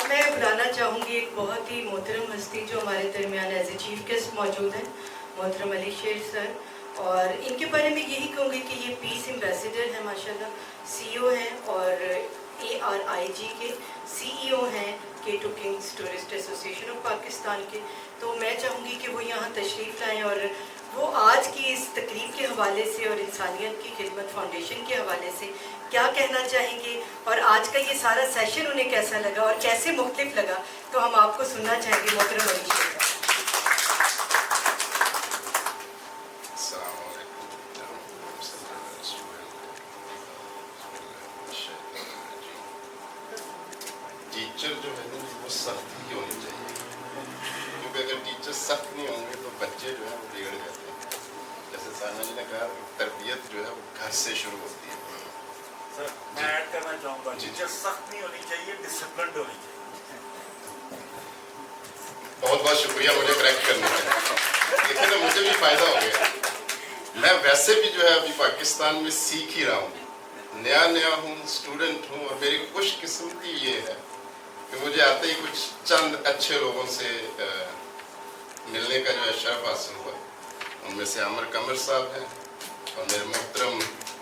میں بلانا چاہوں گی ایک بہت ہی محترم ہستی جو ہمارے درمیان ایز اے چیف گیسٹ موجود ہیں، محترم علی شیر سر، اور ان کے بارے میں یہی کہوں گی کہ یہ پیس ایمبیسیڈر ہیں ماشاءاللہ، سی او ہیں اور ARIG کے CEO ہیں K2 Kings tourist association of Pakistan کے. تو میں چاہوں گی کہ وہ یہاں تشریف لائیں اور وہ آج کی اس تقریب کے حوالے سے اور انسانیت کی خدمت فاؤنڈیشن کے حوالے سے کیا کہنا چاہیں گے، اور آج کا یہ سارا سیشن انہیں کیسا لگا اور کیسے مختلف لگا، تو ہم آپ کو سننا چاہیں گے محترم علی شیر کا. السلام علیکم. ٹیچر جو ہے نا وہ سخت ہی ہونی چاہیے، کیونکہ اگر ٹیچر سخت نہیں ہوں گے تو بچے جو ہے وہ بگڑ جاتے ہیں. جیسے ثانیہ جی نے کہا تربیت جو ہے وہ گھر سے شروع ہوتی ہے. سر میں ایڈ کرنا چاہوں گا، ٹیچر سخت نہیں ہونی چاہیے، ڈسپلنڈ ہونی چاہیے. بہت بہت شکریہ مجھے کریکٹ کرنے کا، لیکن نا مجھے بھی فائدہ ہو گیا. میں ویسے بھی جو ہے ابھی پاکستان میں سیکھ ہی رہا ہوں، نیا ہوں، اسٹوڈنٹ ہوں، اور میری خوش قسمتی یہ ہے کہ مجھے آتے ہی کچھ چند اچھے لوگوں سے ملنے کا جو ہے شرف حاصل ہوا. ان میں سے عمر قمر صاحب ہیں اور میرے محترم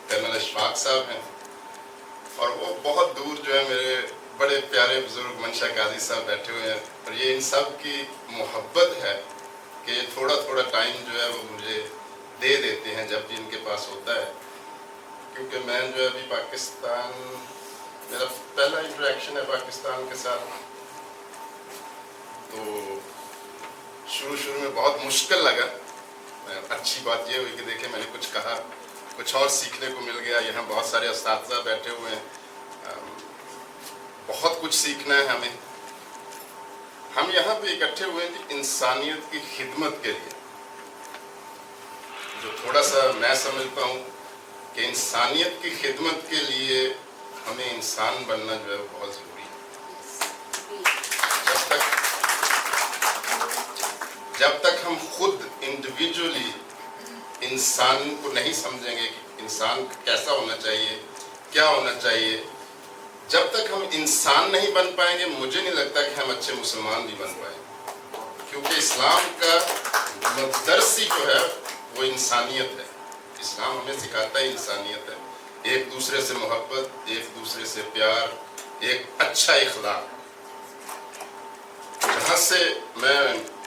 کرنل اشفاق صاحب ہیں، اور وہ بہت دور جو ہے میرے بڑے پیارے بزرگ منشا قاضی صاحب بیٹھے ہوئے ہیں. اور یہ ان سب کی محبت ہے کہ یہ تھوڑا تھوڑا ٹائم جو ہے وہ مجھے دے دیتے ہیں جب بھی ان کے پاس ہوتا ہے. کیونکہ میں جو ہے ابھی پاکستان، میرا پہلا انٹریکشن ہے پاکستان کے ساتھ، تو شروع میں بہت مشکل لگا. اچھی بات یہ ہوئی کہ دیکھیں میں نے کچھ کہا، کچھ اور سیکھنے کو مل گیا. یہاں بہت سارے اساتذہ بیٹھے ہوئے ہیں، بہت کچھ سیکھنا ہے ہمیں. ہم یہاں پہ اکٹھے ہوئے ہیں انسانیت کی خدمت کے لیے. جو تھوڑا سا میں سمجھتا ہوں کہ انسانیت کی خدمت کے لیے ہمیں انسان بننا جو ہے وہ بہت ضروری ہے. جب تک ہم خود انڈیویجولی انسان کو نہیں سمجھیں گے کہ انسان کیسا ہونا چاہیے، کیا ہونا چاہیے، جب تک ہم انسان نہیں بن پائیں گے مجھے نہیں لگتا کہ ہم اچھے مسلمان بھی بن پائیں گے. کیونکہ اسلام کا مدرس ہی جو ہے وہ انسانیت ہے. اسلام ہمیں سکھاتا ہے انسانیت ہے، ایک دوسرے سے محبت، ایک دوسرے سے پیار، ایک اچھا اخلاق. جہاں سے میں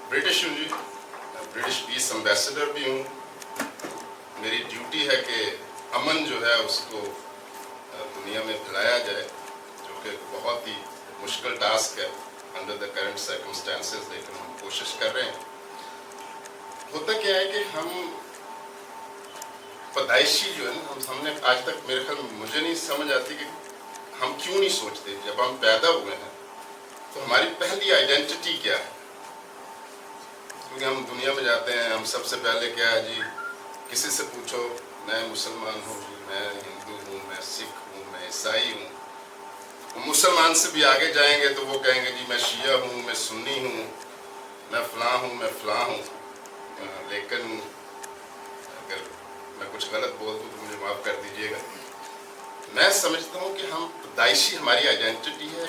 برٹش ہوں جی، برٹش پیس ایمبیسیڈر بھی ہوں. میری ڈیوٹی ہے کہ امن جو ہے اس کو دنیا میں پھیلایا جائے، جو کہ بہت ہی مشکل ٹاسک ہے انڈر دا کرنٹ سرکمسٹانسز، لیکن ہم کوشش کر رہے ہیں. ہوتا کیا ہے کہ ہم پیدائشی جو ہے نا، ہم نے آج تک میرے خیال مجھے نہیں سمجھ آتی کہ ہم کیوں نہیں سوچتے جب ہم پیدا ہوئے ہیں تو ہماری پہلی آئیڈینٹی کیا ہے. کیونکہ ہم دنیا میں جاتے ہیں، ہم سب سے پہلے کیا ہے جی، کسی سے پوچھو میں مسلمان ہوں جی، میں ہندو ہوں، میں سکھ ہوں، میں عیسائی ہوں. مسلمان سے بھی آگے جائیں گے تو وہ کہیں گے جی میں شیعہ ہوں، میں سنی ہوں، میں فلاں ہوں، میں فلاں ہوں. لیکن اگر میں کچھ غلط بول دوں تو مجھے معاف کر دیجیے گا. میں سمجھتا ہوں کہ ہم پیدائشی ہماری آئیڈینٹی ہے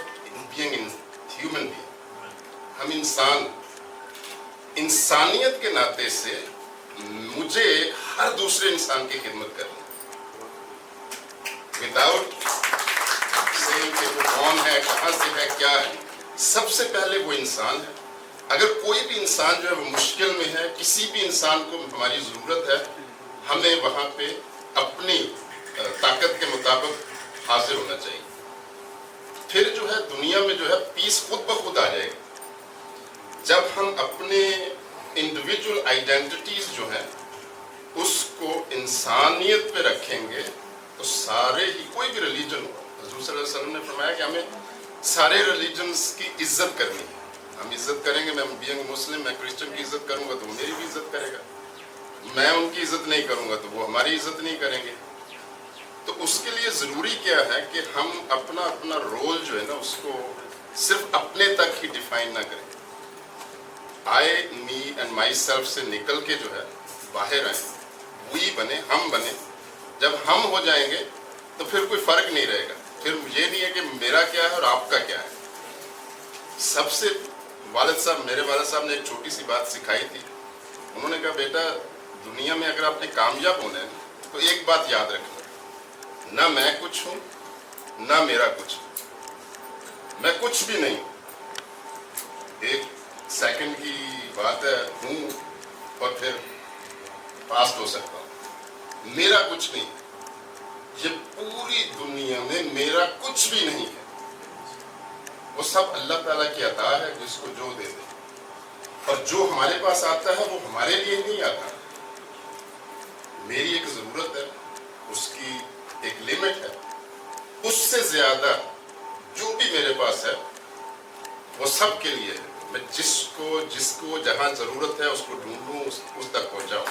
بینگ ہیومن بینگ. ہم انسانیت کے ناطے سے مجھے ہر دوسرے انسان کی خدمت کرنی وداؤٹ سیئنگ کہ وہ کون ہے، کہاں سے ہے، کیا ہے. سب سے پہلے وہ انسان ہے. اگر کوئی بھی انسان جو ہے وہ مشکل میں ہے، کسی بھی انسان کو ہماری ضرورت ہے، ہمیں وہاں پہ اپنی طاقت کے مطابق حاضر ہونا چاہیے. پھر جو ہے دنیا میں جو ہے پیس خود بخود آ جائے گا. جب ہم اپنے انڈیویجول آئیڈینٹیز جو ہیں اس کو انسانیت پہ رکھیں گے تو سارے ہی، کوئی بھی ریلیجن ہو، حضور صلی اللہ علیہ وسلم نے فرمایا کہ ہمیں سارے ریلیجنز کی عزت کرنی ہے. ہم عزت کریں گے. میں بینگ مسلم، میں کرسچن کی عزت کروں گا تو وہ میری بھی عزت کرے گا. میں ان کی عزت نہیں کروں گا تو وہ ہماری عزت نہیں کریں گے. تو اس کے لیے ضروری کیا ہے کہ ہم اپنا رول جو ہے نا اس کو صرف اپنے تک ہی ڈیفائن نہ کریں. آئی، می اینڈ مائی سیلف سے نکل کے جو ہے باہر آئیں، وہی بنے، ہم بنے. جب ہم ہو جائیں گے تو پھر کوئی فرق نہیں رہے گا. پھر یہ نہیں ہے کہ میرا کیا ہے اور آپ کا کیا ہے. سب سے والد صاحب میرے والد صاحب نے ایک چھوٹی سی بات سکھائی تھی. انہوں نے کہا بیٹا دنیا میں اگر آپ نے کامیاب ہونا ہے تو ایک بات یاد رکھنا, نہ میں کچھ ہوں نہ میرا کچھ, میں کچھ بھی نہیں. ایک سیکنڈ کی بات ہے, ہوں اور پھر پاسٹ ہو سکتا ہوں. میرا کچھ نہیں, یہ پوری دنیا میں میرا کچھ بھی نہیں ہے. وہ سب اللہ تعالیٰ کی عطا ہے جس کو جو دے دے, اور جو ہمارے پاس آتا ہے وہ ہمارے لیے نہیں آتا. میری ایک ضرورت ہے, اس کی ایک لمٹ ہے, اس سے زیادہ جو بھی میرے پاس ہے وہ سب کے لیے ہے. میں جس کو جہاں ضرورت ہے اس کو ڈھونڈوں, اس تک پہنچاؤں.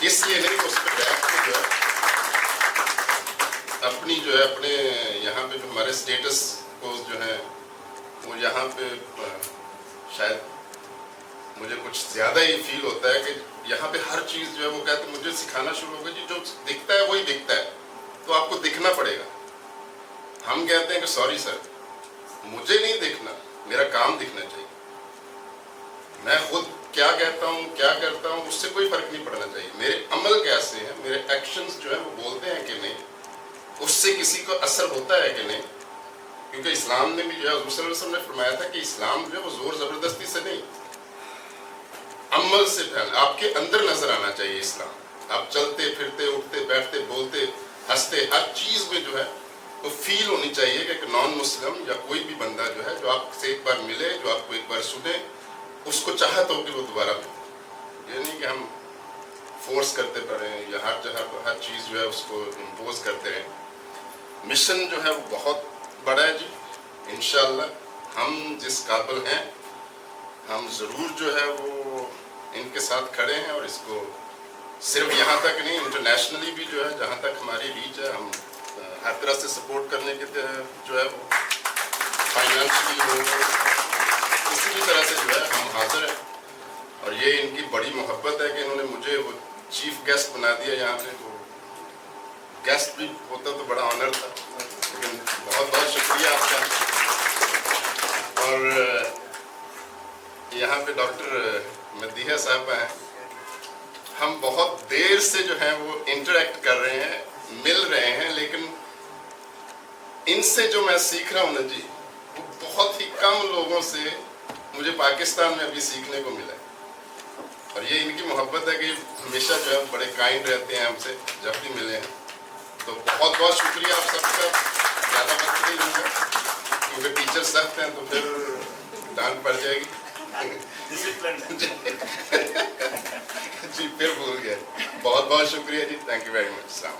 اس لیے نہیں اس پہ بیٹھ کے جو ہے اپنی جو ہے اپنے یہاں پہ جو ہمارے سٹیٹس کو جو ہے وہ یہاں پہ شاید مجھے کچھ زیادہ ہی فیل ہوتا ہے کہ یہاں پہ ہر چیز جو ہے وہ کہتے ہیں مجھے سکھانا شروع ہو گیا جی جو دکھتا ہے وہی دکھتا ہے تو آپ کو دکھنا پڑے گا. ہم کہتے ہیں کہ سوری سر مجھے نہیں دیکھنا, میرا کام دکھنا چاہیے. میں خود کیا کہتا ہوں کیا کرتا ہوں اس سے کوئی فرق نہیں پڑنا چاہیے. میرے عمل کیسے ہیں, میرے ایکشنز جو ہیں وہ بولتے ہیں کہ نہیں, اس سے کسی کو اثر ہوتا ہے کہ نہیں. کیونکہ اسلام نے بھی جو ہے حضور صلی اللہ علیہ وسلم نے فرمایا تھا کہ اسلام جو ہے وہ زور زبردستی سے نہیں, عمل سے پھیل, آپ کے اندر نظر آنا چاہیے اسلام. آپ چلتے پھرتے اٹھتے بیٹھتے بولتے ہنستے ہر چیز میں جو ہے وہ فیل ہونی چاہیے کہ ایک نان مسلم یا کوئی بھی بندہ جو ہے جو آپ سے ایک بار ملے, جو آپ کو ایک بار سنے, اس کو چاہت ہو کہ وہ دوبارہ ملے. یہ نہیں کہ ہم فورس کرتے پڑیں یا ہر جگہ پر ہر چیز جو ہے اس کو امپوز کرتے رہیں. مشن جو ہے وہ بہت بڑا ہے جی. انشاءاللہ ہم جس قابل ہیں ہم ضرور جو ہے وہ ان کے ساتھ کھڑے ہیں, اور اس کو صرف یہاں تک نہیں انٹرنیشنلی بھی جو ہے جہاں تک ہماری ریچ ہے ہم ہر طرح سے سپورٹ کرنے کے جو ہے وہ فائنینشلی ہو کسی بھی طرح سے جو ہے ہم حاضر ہیں. اور یہ ان کی بڑی محبت ہے کہ انہوں نے مجھے وہ چیف گیسٹ بنا دیا یہاں پہ. تو گیسٹ بھی ہوتا تو بڑا آنر تھا, لیکن بہت بہت شکریہ آپ کا. اور یہاں پہ ڈاکٹر مدیحہ صاحبہ ہیں, ہم بہت دیر سے جو ہیں وہ انٹریکٹ کر رہے ہیں, مل رہے ہیں, لیکن ان سے جو میں سیکھ رہا ہوں نا جی وہ بہت ہی کم لوگوں سے مجھے پاکستان میں ابھی سیکھنے کو ملا ہے. اور یہ ان کی محبت ہے کہ ہمیشہ جو ہے بڑے کائنڈ رہتے ہیں ہم سے جب بھی ملے ہیں. تو بہت بہت شکریہ آپ سب کا. زیادہ وقت نہیں لوں گا کیونکہ ٹیچر سخت ہیں تو پھر ڈانٹ پڑ جائے گی. جی پھر بھول گیا. بہت بہت شکریہ جی, تھینک یو ویری مچ.